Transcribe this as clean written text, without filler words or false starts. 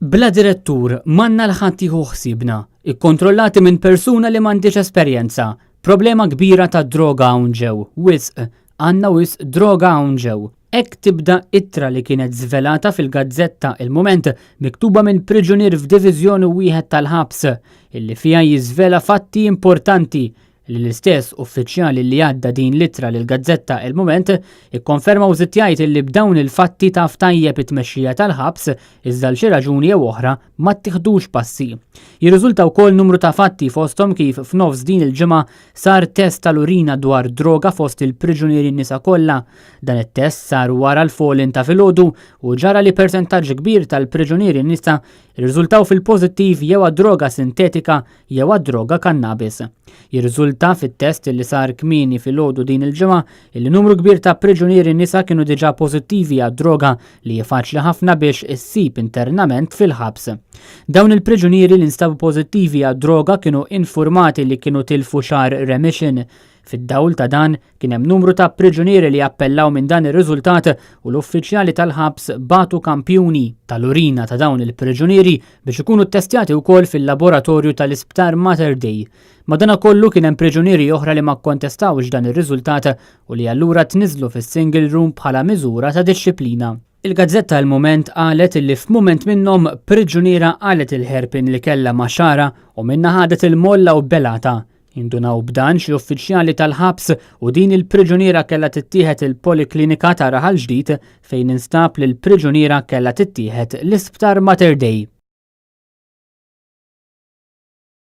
Bla direttur, manna l-ħadd jieħu ħsiebna, ikkontrollati minn persuna li m'għandix esperjenza. Problema kbira ta' droga hawn ġew, għandna wisq droga hawn ġew. Hekk tibda ittra li kienet żvelata fil-Gazzetta Il-Mument miktuba minn priġunier f'Diviżjoni wieħed tal-ħabs illi fiha jiżvela fatti importanti li l-istess uffiċjali li għadda din l-ittra lill-Gazzetta Il-Mument ikkonfermaw żied jgħid illi b'dawn il-fatti taf tajjeb it-tmexxija tal-ħabs iżda l xi raġuni jew oħra ma ttieħdux passi. Jirriżulta wkoll numru ta' fatti fosthom kif f'nofs din il-ġimgħa sar test tal-urina dwar droga fost il-priġunieri nisa kollha. Dan it-test sar wara l-folin ta' filgħodu u ġara li persentaġġ kbir tal-priġunieri nisa jirriżultaw fil-pożittiv jew għad-droga sintetika jew għad-droga kannabis. Jirriżulta fit-test li sar kmieni filgħodu din il-ġimgħa illi numru kbir ta' priġunieri nisa kienu diġà pożittivi għad-droga li faċli ħafna biex issib internament fil-ħabs. Dawn il-priġunieri li nstabu pożittivi għad-droga kienu infurmati li kienu tilfu xahar remission. Fid-dawl ta' dan kien hemm numru ta' priġunieri li appellaw minn dan ir-riżultat u l-uffiċjali tal-ħabs batu kampjuni tal-urina ta' dawn il-priġunieri biex ikunu ttestjati wkoll fil-laboratorju tal-Isptar Mater Dei. Madankollu kien hemm priġunieri oħra li ma kkontestawx dan ir-riżultat u li allura tniżlu fis-single room bħala miżura ta' dixxilpina. Il-Gazzetta Il-Mument qalet illi f'mument minnhom priġuniera qalet il-ħerpin li kellha ma' xara u minna ħadet il-molla u belata. Indunaw b'dan xi uffiċjali tal-ħabs u din il-priġuniera kellha tittieħed il-Poliklinika ta' Raħal Ġdid fejn instab li l-priġuniera kellha tittieħed l-Isptar Mater Dei.